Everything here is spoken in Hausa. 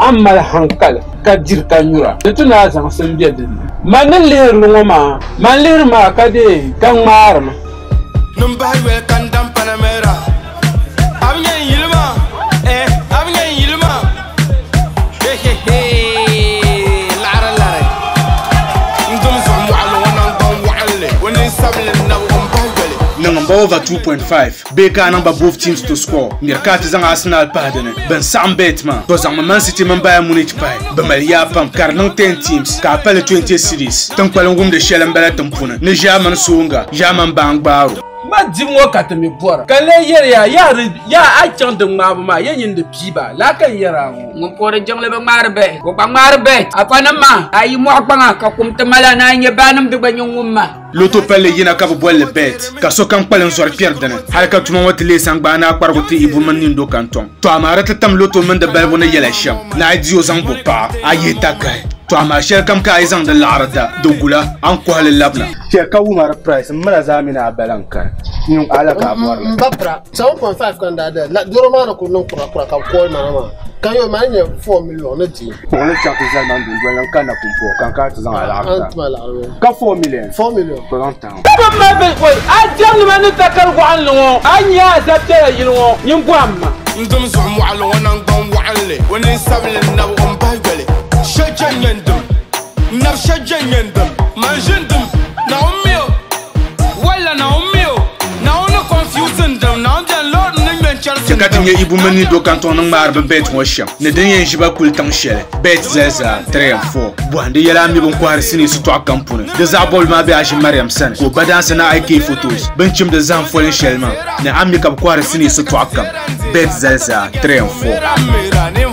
amma hankal ka jirka nyura tuna zan san biya din man lir ngoma man lir ma ka de kan marma num ba wel kan dam panamera am nyen yilma am nyen yilma he lara lara ndum zum wa'al wana ngom wa'al wani sabl na ngom bangale number over 2.5 beka number both teams to score mirkat zang Arsenal padene ben sam betman to zang Man City man Bayern Munich pai be malia pam karnang 10 teams ka pele 20 series tan kwalungum de shelen bela tampuna ne jaman sunga jaman bangbaro ma dimwo katami bora kale ya a chan de ma yin de piba la kan yara ngum ko de jongle be marbe ko ba marbe afana ma ayi mo akbanga ka kum te mala na nye banam de banyumma loto pele yina ka bo le bet ka so kan palen sor perdene har ka tuma wati le sangba na akbar ko ti ibu man nindo kanton to amara tam loto man de bel wona yela sham na dio zang bo pa ayeta kai to ama shel kam ka izang de larada dogula an ko hal labna ke ka umar price mala zamina balanka nyum ala ka borla mbapra 7.5 kan da la duro ma na ko non kura ka ko na ma kan yo ma nye 4 million na ti ko le cha ko zalman dun gwan kan na kumpo kan ka tazan ala ka 4 million ko longtemps ba ma be ko a jam ma ni takar ko an lo anya zabte yinwo nyim ko amma ndum zum wa'al wana ngom wa'al wani sabl na ngom bangale shajan yandum na shajan yandum manjindum na ummiyo wala na ummiyo na ono confusing them na on lord ning Chelsea ka tinye ibu man nindo kanton nang mar be bet wo sham ne den yen jiba kul tang shele bet zaza 3 4 bwande yela mi bon kwar sini su to akampune de zabol ma be aji Mariam San ko badansa na IK photos benchim de zan folin shelma ne ammi kab kwar sini su to akam bet zaza 3 4